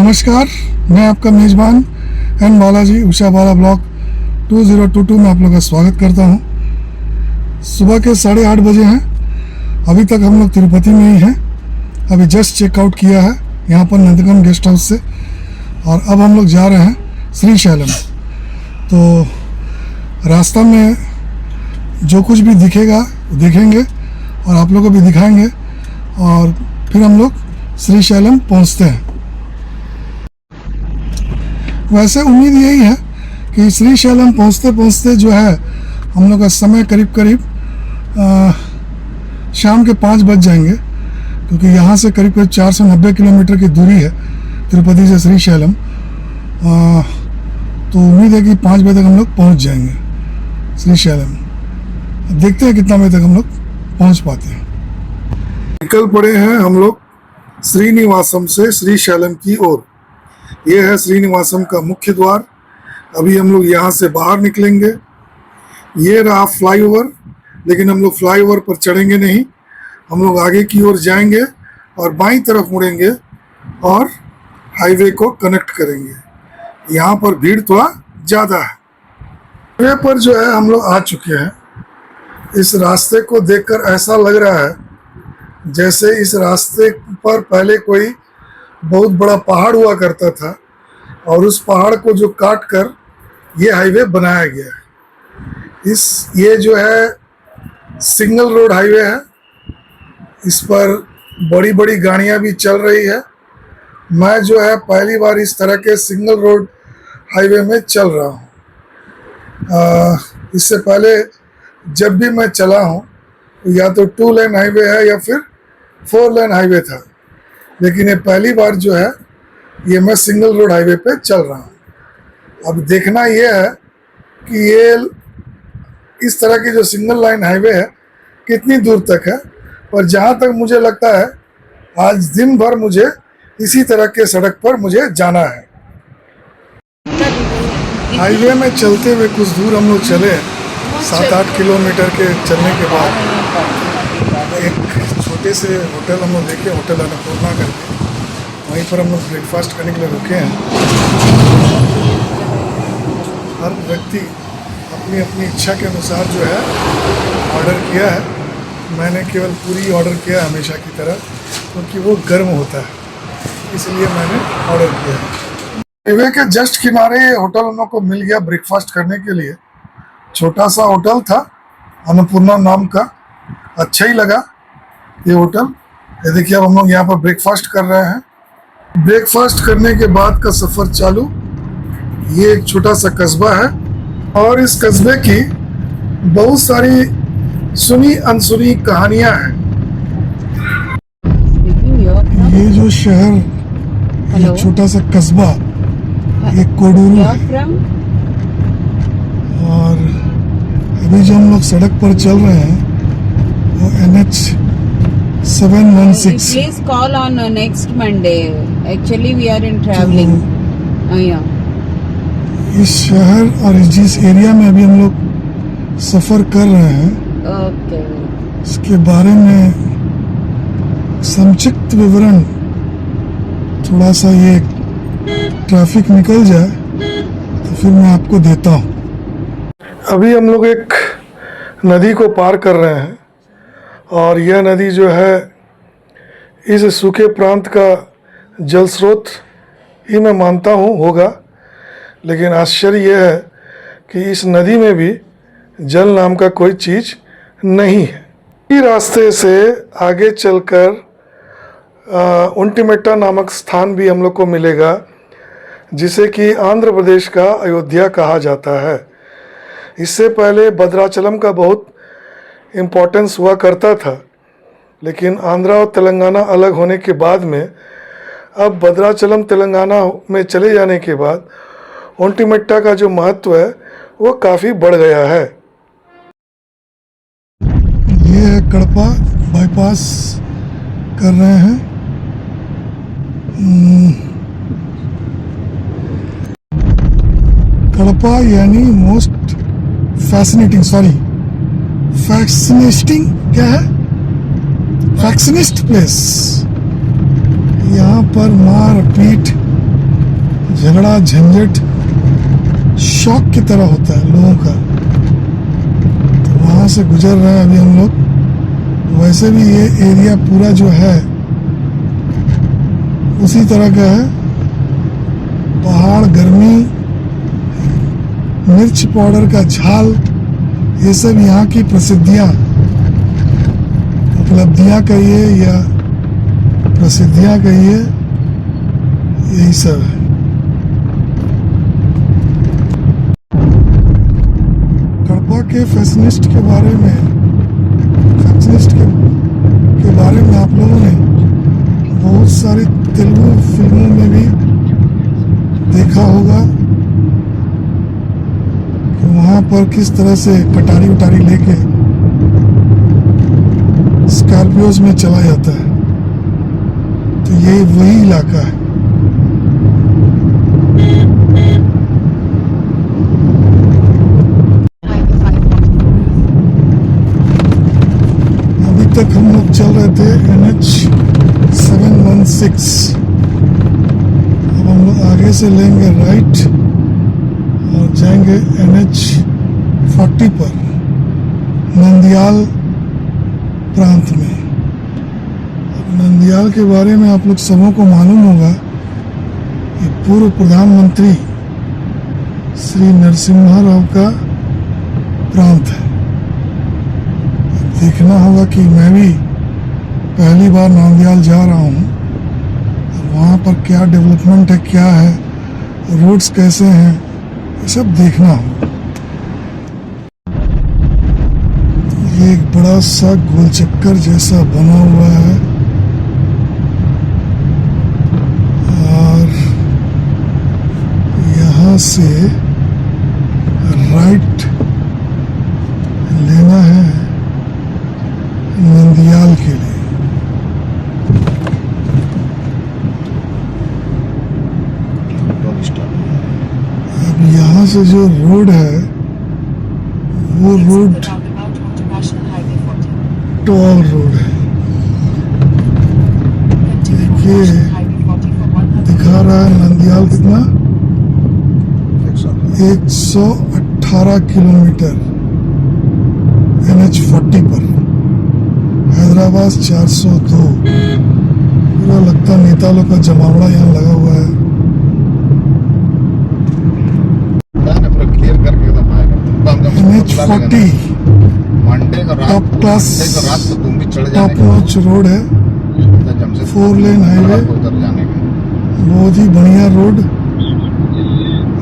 नमस्कार, मैं आपका मेज़बान एन बालाजी उषा बाला ब्लॉक 2022 में आप लोग का स्वागत करता हूं। सुबह के 8:30 बजे हैं। अभी तक हम लोग तिरुपति में ही हैं। अभी जस्ट चेकआउट किया है यहाँ पर नंदगम गेस्ट हाउस से, और अब हम लोग जा रहे हैं श्रीशैलम। तो रास्ता में जो कुछ भी दिखेगा देखेंगे और आप लोगों को भी दिखाएंगे, और फिर हम लोग श्रीशैलम पहुँचते हैं। वैसे उम्मीद यही है कि श्रीशैलम पहुँचते पहुँचते जो है हम लोग का समय करीब शाम के 5 बज जाएंगे, क्योंकि यहाँ से करीब 490 किलोमीटर की दूरी है तिरुपति से श्रीशैलम। तो उम्मीद है कि 5 बजे तक हम लोग पहुँच जाएंगे श्रीशैलम। देखते हैं कितना बजे तक हम लोग पहुँच पाते हैं। निकल पड़े हैं हम लोग श्रीनिवासम से श्रीशैलम की ओर। ये है श्रीनिवासम का मुख्य द्वार। अभी हम लोग यहाँ से बाहर निकलेंगे। ये रहा फ्लाईओवर, लेकिन हम लोग फ्लाईओवर पर चढ़ेंगे नहीं। हम लोग आगे की ओर जाएंगे और बाईं तरफ मुड़ेंगे और हाईवे को कनेक्ट करेंगे। यहाँ पर भीड़ थोड़ा ज़्यादा है। हाईवे पर जो है हम लोग आ चुके हैं। इस रास्ते को देखकर ऐसा लग रहा है जैसे इस रास्ते पर पहले कोई बहुत बड़ा पहाड़ हुआ करता था, और उस पहाड़ को जो काट कर ये हाईवे बनाया गया है। ये जो है सिंगल रोड हाईवे है। इस पर बड़ी बड़ी गाड़ियां भी चल रही है। मैं जो है पहली बार इस तरह के सिंगल रोड हाईवे में चल रहा हूँ। इससे पहले जब भी मैं चला हूँ या तो 2 लेन हाईवे है या फिर 4 लेन हाईवे था, लेकिन ये पहली बार जो है ये मैं सिंगल रोड हाईवे पे चल रहा हूँ। अब देखना ये है कि ये इस तरह की जो सिंगल लाइन हाईवे है कितनी दूर तक है, और जहाँ तक मुझे लगता है आज दिन भर मुझे इसी तरह के सड़क पर मुझे जाना है। हाईवे में चलते हुए कुछ दूर हम लोग चले, 7-8 किलोमीटर के चलने के बाद एक छोटे से होटल हम लोग देखे, होटल अन्नपूर्णा करके। वहीं पर हम लोग ब्रेकफास्ट करने के लिए रुके हैं। हर व्यक्ति अपनी अपनी इच्छा के अनुसार जो है ऑर्डर किया है। मैंने केवल पूरी ऑर्डर किया है हमेशा की तरह, क्योंकि वो गर्म होता है, इसलिए मैंने ऑर्डर किया है। हाईवे के जस्ट किनारे होटल हम लोग को मिल गया ब्रेकफास्ट करने के लिए। छोटा सा होटल था, अन्नपूर्णा नाम का। अच्छा ही लगा ये होटल। ये देखिए, अब हम लोग यहाँ पर ब्रेकफास्ट कर रहे हैं। ब्रेकफास्ट करने के बाद का सफ़र चालू। ये एक छोटा सा कस्बा है, और इस कस्बे की बहुत सारी सुनी अनसुनी कहानियां हैं। ये जो शहर, ये छोटा सा कस्बा, ये कोडूरू है। और अभी जो हम लोग सड़क पर चल रहे हैं वो NH 716। Please call on next Monday. Actually, we are in traveling. Yeah. इस शहर और जिस एरिया में अभी हम लोग सफ़र कर रहे हैं, Okay. इसके बारे में संक्षिप्त विवरण थोड़ा सा, ये ट्रैफिक निकल जाए तो फिर मैं आपको देता हूँ। अभी हम लोग एक नदी को पार कर रहे हैं, और यह नदी जो है इस सूखे प्रांत का जल स्रोत ही मैं मानता हूँ होगा, लेकिन आश्चर्य यह है कि इस नदी में भी जल नाम का कोई चीज़ नहीं है। इसी रास्ते से आगे चलकर उंटीमेट्टा नामक स्थान भी हम लोग को मिलेगा, जिसे कि आंध्र प्रदेश का अयोध्या कहा जाता है। इससे पहले भद्राचलम का बहुत इम्पोर्टेंस हुआ करता था, लेकिन आंध्रा और तेलंगाना अलग होने के बाद में अब भद्राचलम तेलंगाना में चले जाने के बाद ओंटीमेट्टा का जो महत्व है वो काफ़ी बढ़ गया है। ये है कड़पा बाईपास कर रहे हैं। कड़पा यानी मोस्ट फैसिनेटिंग क्या है? फैक्शनिस्ट प्लेस। यहाँ पर मार पीट झगड़ा झंझट शौक की तरह होता है लोगों का, तो वहाँ से गुजर रहे हैं अभी हम लोग। वैसे भी ये एरिया पूरा जो है उसी तरह का है, पहाड़, गर्मी, मिर्च पाउडर का झाल, ये सब यहाँ की प्रसिद्धियाँ, उपलब्धियाँ कहिए या प्रसिद्धियाँ कहिए, यही सब है। कड़पा के फैशनिस्ट के बारे में आप लोगों ने बहुत सारी तेलुगु फिल्मों में भी देखा होगा कि वहाँ पर किस तरह से कटारी उटारी लेके स्कॉर्पियोज में चला जाता है, तो ये वही इलाका है। अभी तक हम लोग चल रहे थे NH 716, अब हम लोग आगे से लेंगे राइट और जाएंगे NH 40 पर, नंदियाल प्रांत में। अब नंदियाल के बारे में आप लोग सबों को मालूम होगा कि पूर्व प्रधानमंत्री श्री नरसिम्हा राव का प्रांत है। देखना होगा कि मैं भी पहली बार नंदियाल जा रहा हूँ, वहाँ पर क्या डेवलपमेंट है, क्या है, रोड्स कैसे हैं, ये सब देखना होगा। ये एक बड़ा सा गोल चक्कर जैसा बना हुआ है और यहाँ से राइट लेना है नंदियाल के लिए। अब यहाँ से जो रोड है वो रोड टॉल रोड है। देखिए दिखा रहा है नंदियाल कितना, 118 किलोमीटर NH 40 पर। हैदराबाद 402। पूरा लगता नेता लोग का जमावड़ा यहाँ लगा हुआ है। NH 40 top class top notch road है, 4 लेन हाईवे, बहुत ही बढ़िया रोड।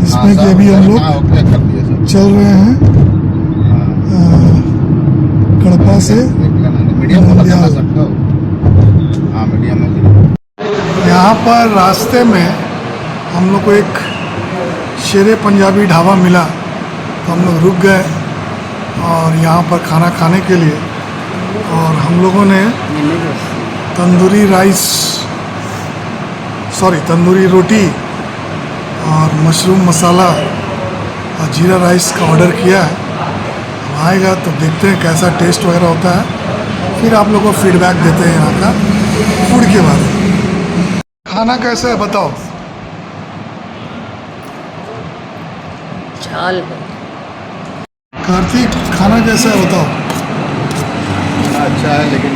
इसमें कि अभी हम लोग चल रहे हैं कड़पा से नंदियाल। यहाँ पर रास्ते में हम लोग को एक शेरे पंजाबी ढाबा मिला, तो हम लोग रुक गए और यहाँ पर खाना खाने के लिए, और हम लोगों ने तंदूरी रोटी और मशरूम मसाला और जीरा राइस का ऑर्डर किया है। आएगा तो देखते हैं कैसा टेस्ट वगैरह होता है, फिर आप लोगों को फीडबैक देते हैं यहाँ का फूड के बारे में। खाना कैसा है बताओ? झाल है। कार्तिक, खाना कैसा है बताओ? अच्छा है, लेकिन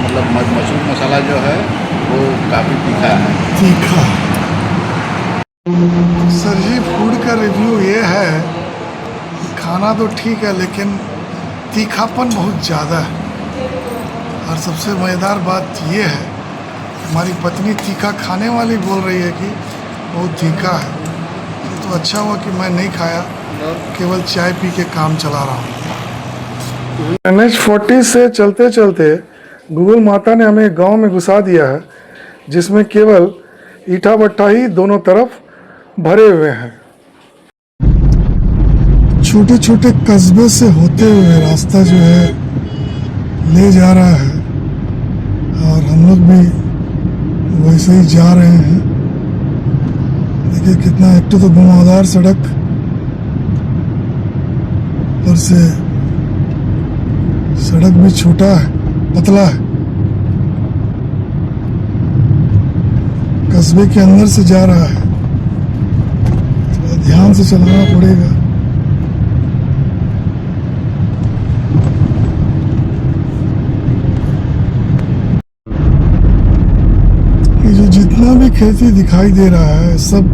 मतलब मशरूम मसाला जो है वो काफ़ी तीखा है। तीखा। सर जी, फूड का रिव्यू ये है, खाना तो ठीक है लेकिन तीखापन बहुत ज़्यादा है। और सबसे मज़ेदार बात ये है, हमारी पत्नी तीखा खाने वाली बोल रही है कि बहुत तीखा है, तो अच्छा हुआ कि मैं नहीं खाया, केवल चाय पी के काम चला रहा हूँ। NH 40 से चलते चलते गूगल माता ने हमें गांव में घुसा दिया है, जिसमें केवल ईटा भट्टा ही दोनों तरफ भरे हुए हैं। छोटे छोटे कस्बे से होते हुए रास्ता जो है ले जा रहा है, और हम लोग भी वैसे ही जा रहे हैं। देखिए कितना, एक तो घुमावदार सड़क पर से सड़क भी छोटा है, पतला है, कस्बे के अंदर से जा रहा है। ध्यान से चलाना पड़ेगा। ये जो जितना भी खेती दिखाई दे रहा है सब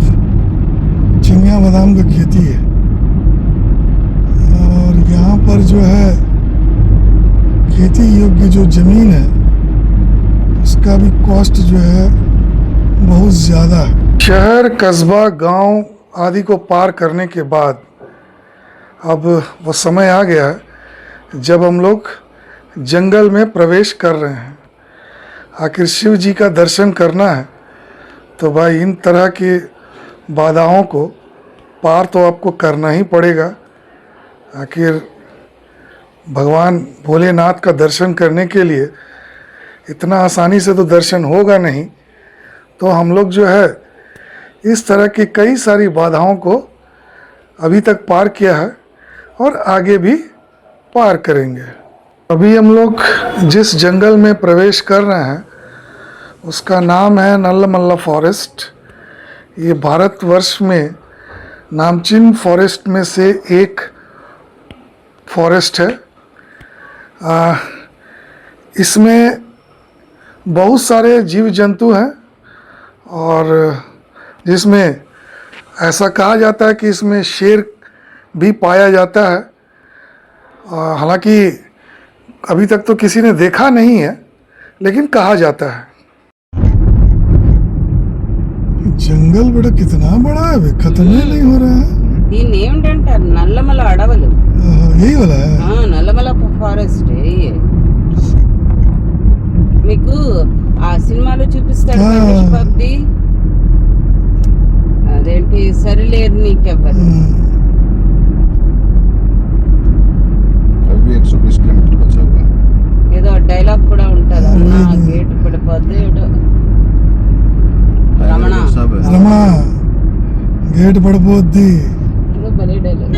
चिनिया बादाम का खेती है। और यहाँ पर जो है खेती योग्य जो ज़मीन है उसका भी कॉस्ट जो है बहुत ज़्यादा है। शहर, कस्बा, गांव आदि को पार करने के बाद अब वो समय आ गया है जब हम लोग जंगल में प्रवेश कर रहे हैं। आखिर शिव जी का दर्शन करना है तो भाई इन तरह की बाधाओं को पार तो आपको करना ही पड़ेगा। आखिर भगवान भोलेनाथ का दर्शन करने के लिए इतना आसानी से तो दर्शन होगा नहीं, तो हम लोग जो है इस तरह की कई सारी बाधाओं को अभी तक पार किया है और आगे भी पार करेंगे। अभी हम लोग जिस जंगल में प्रवेश कर रहे हैं उसका नाम है नल्लमल्ला फॉरेस्ट। ये भारतवर्ष में नामचीन फॉरेस्ट में से एक फॉरेस्ट है। इसमें बहुत सारे जीव जंतु हैं और जिसमें ऐसा कहा जाता है कि इसमें शेर भी पाया जाता है। हालांकि अभी तक तो किसी ने देखा नहीं है, लेकिन कहा जाता है। जंगल बड़ा कितना बड़ा है, खत्म ही नहीं हो रहा है। దీన్ని ఏమిటంటారు? నల్లమల అడవులు. यही वाला है। నల్లమల ఫారెస్ట్. మీకు ఆ సినిమాలో చూపిస్తాడు మహేష్ బాబుది, అదేంటి సరిలేరు నీకెవ్వరు. अभी 120 किलोमीटर बचा हुआ है। ఏదో డైలాగ్ కూడా ఉంటది, అన్న గేట్ పడిపోతే రమణ రమణ गेट पड़पोद्दी ఏదో భలే డైలాగ్.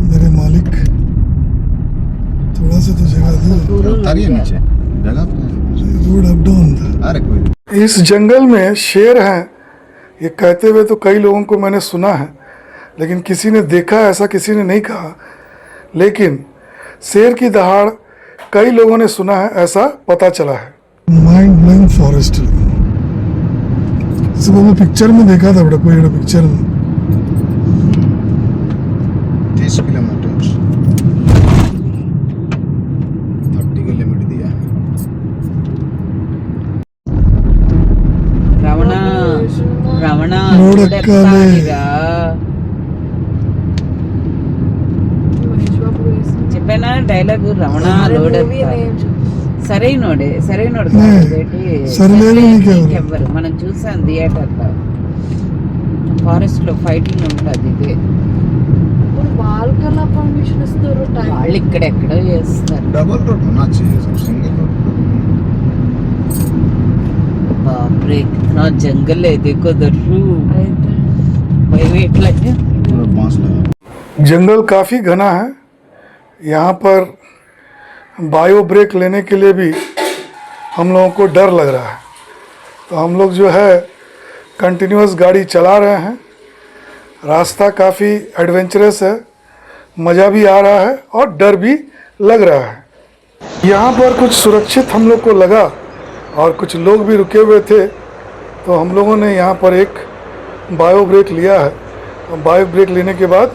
मेरे मालिक थोड़ा सा तो जगह दो। उतारिए नीचे, जगह तो है। रोड अप डाउन था। अरे कोई इस जंगल में शेर हैं ये कहते हुए तो कई लोगों को मैंने सुना है, लेकिन किसी ने देखा ऐसा किसी ने नहीं कहा। लेकिन शेर की दहाड़ कई लोगों ने सुना है ऐसा पता चला है। माइंड ब्लोइंग फॉरेस्ट, इसको मैं पिक्चर में देखा था, बड़ा कोई पिक्चर में। 30 किलोमीटर 30 किलोमीटर दिया। రమణ రమణ రోడ్ ఎక్కాలి. చెప్పానా డైలాగ్? రమణ లోడ్ సరైనోడే, సరైనోడు నీకెవ్వరు. మనం చూసాం థియేటర్లో, ఫారెస్ట్ లో ఫైటింగ్ ఉంటుంది. ఇది వాళ్ళకల్లా పర్మిషన్ ఇస్తారు, వాళ్ళు ఇక్కడెక్కడో చేస్తారు. डबल रोड होना चाहिए, सब सिंगल रोड। बापरे कितना जंगल है, देखो दर्शु भाई वेट लगे। पूरा बांस लगा। जंगल काफ़ी घना है। यहाँ पर बायो ब्रेक लेने के लिए भी हम लोगों को डर लग रहा है, तो हम लोग जो है कंटिन्यूअस गाड़ी चला रहे हैं। रास्ता काफ़ी एडवेंचरस है, मज़ा भी आ रहा है और डर भी लग रहा है। यहाँ पर कुछ सुरक्षित हम लोग को लगा और कुछ लोग भी रुके हुए थे, तो हम लोगों ने यहाँ पर एक बायो ब्रेक लिया है। बायो ब्रेक लेने के बाद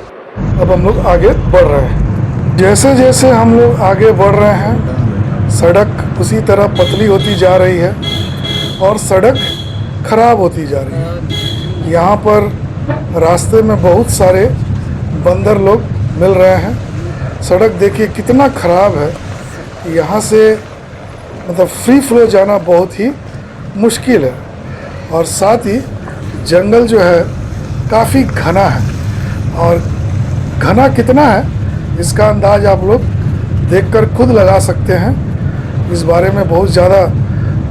अब हम लोग आगे बढ़ रहे हैं। जैसे जैसे हम लोग आगे बढ़ रहे हैं सड़क उसी तरह पतली होती जा रही है और सड़क खराब होती जा रही है। यहाँ पर रास्ते में बहुत सारे बंदर लोग मिल रहे हैं। सड़क देखिए कितना ख़राब है, यहाँ से मतलब फ्री फ्लो जाना बहुत ही मुश्किल है। और साथ ही जंगल जो है काफ़ी घना है, और घना कितना है इसका अंदाज़ आप लोग देखकर खुद लगा सकते हैं। इस बारे में बहुत ज़्यादा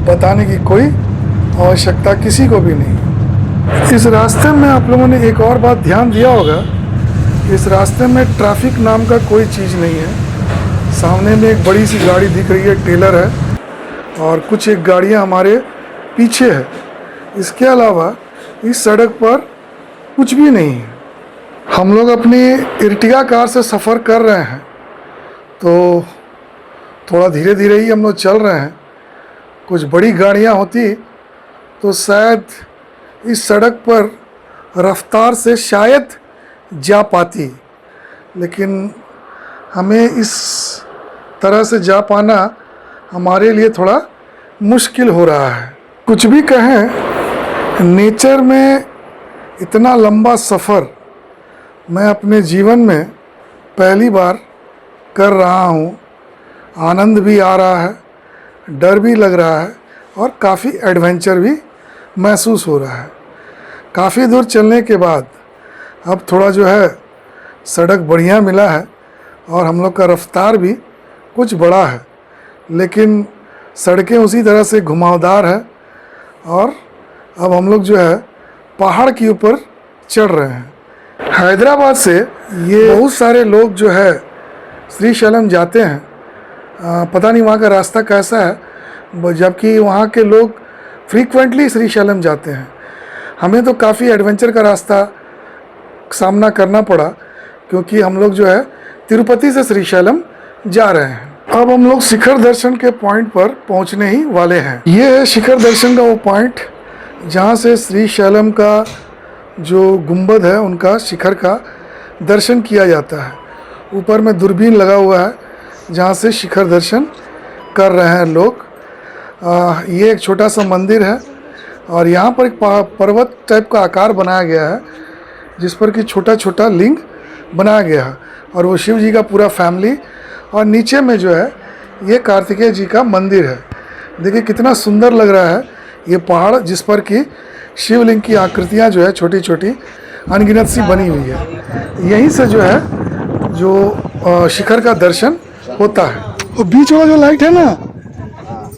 बताने की कोई आवश्यकता किसी को भी नहीं। इस रास्ते में आप लोगों ने एक और बात ध्यान दिया होगा, इस रास्ते में ट्रैफिक नाम का कोई चीज़ नहीं है। सामने में एक बड़ी सी गाड़ी दिख रही है, टेलर है, और कुछ एक गाड़ियाँ हमारे पीछे है। इसके अलावा इस सड़क पर कुछ भी नहीं है। हम लोग अपनी इर्टिगा कार से सफ़र कर रहे हैं, तो थोड़ा धीरे धीरे ही हम लोग चल रहे हैं। कुछ बड़ी गाड़ियां होती तो शायद इस सड़क पर रफ्तार से शायद जा पाती, लेकिन हमें इस तरह से जा पाना हमारे लिए थोड़ा मुश्किल हो रहा है। कुछ भी कहें, नेचर में इतना लंबा सफ़र मैं अपने जीवन में पहली बार कर रहा हूँ। आनंद भी आ रहा है, डर भी लग रहा है और काफ़ी एडवेंचर भी महसूस हो रहा है। काफ़ी दूर चलने के बाद अब थोड़ा जो है सड़क बढ़िया मिला है और हम लोग का रफ्तार भी कुछ बड़ा है, लेकिन सड़कें उसी तरह से घुमावदार है और अब हम लोग जो है पहाड़ के ऊपर चढ़ रहे हैं। हैदराबाद से ये बहुत सारे लोग जो है श्रीशैलम जाते हैं। पता नहीं वहाँ का रास्ता कैसा है, जबकि वहाँ के लोग फ्रीक्वेंटली श्रीशैलम जाते हैं। हमें तो काफ़ी एडवेंचर का रास्ता सामना करना पड़ा, क्योंकि हम लोग जो है तिरुपति से श्रीशैलम जा रहे हैं। अब हम लोग शिखर दर्शन के पॉइंट पर पहुंचने ही वाले हैं। ये है शिखर दर्शन का वो पॉइंट जहां से श्रीशैलम का जो गुंबद है उनका शिखर का दर्शन किया जाता है। ऊपर में दूरबीन लगा हुआ है जहां से शिखर दर्शन कर रहे हैं लोग। ये एक छोटा सा मंदिर है और यहाँ पर एक पर्वत टाइप का आकार बनाया गया है जिस पर कि छोटा छोटा लिंग बनाया गया है, और वो शिव जी का पूरा फैमिली, और नीचे में जो है ये कार्तिकेय जी का मंदिर है। देखिए कितना सुंदर लग रहा है ये पहाड़, जिस पर कि शिवलिंग की आकृतियाँ जो है छोटी छोटी अनगिनत सी बनी हुई है। यहीं से जो है जो शिखर का दर्शन होता है। और बीच वाला जो लाइट है ना,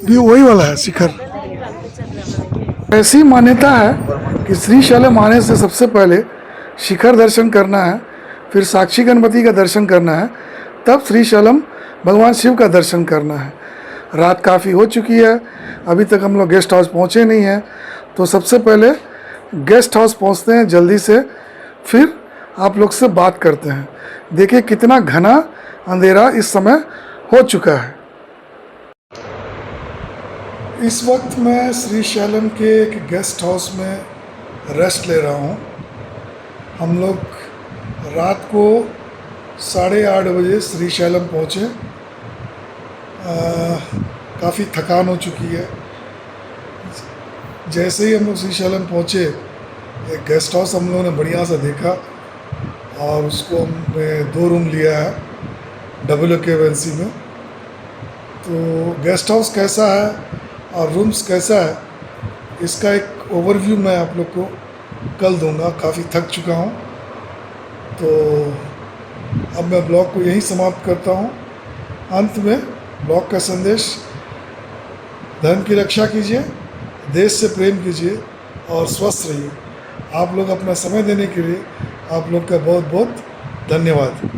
भी वही वाला है शिखर। ऐसी मान्यता है कि श्रीशैलम आने से सबसे पहले शिखर दर्शन करना है, फिर साक्षी गणपति का दर्शन करना है, तब श्रीशैलम भगवान शिव का दर्शन करना है। रात काफ़ी हो चुकी है, अभी तक हम लोग गेस्ट हाउस पहुँचे नहीं हैं, तो सबसे पहले गेस्ट हाउस पहुँचते हैं जल्दी से, फिर आप लोग से बात करते हैं। देखिए कितना घना अंधेरा इस समय हो चुका है। इस वक्त मैं श्रीशैलम के एक गेस्ट हाउस में रेस्ट ले रहा हूँ। हम लोग रात को 8:30 बजे श्रीशैलम पहुँचे। काफ़ी थकान हो चुकी है। जैसे ही हम लोग श्रीशैलम पहुँचे, एक गेस्ट हाउस हम लोगों ने बढ़िया सा देखा और उसको हमने 2 रूम लिया है डबल ऑक्यूपेंसी में। तो गेस्ट हाउस कैसा है और रूम्स कैसा है, इसका एक ओवरव्यू मैं आप लोग को कल दूंगा। काफ़ी थक चुका हूँ, तो अब मैं ब्लॉग को यहीं समाप्त करता हूँ। अंत में ब्लॉग का संदेश: धर्म की रक्षा कीजिए, देश से प्रेम कीजिए और स्वस्थ रहिए। आप लोग अपना समय देने के लिए आप लोग का बहुत बहुत धन्यवाद।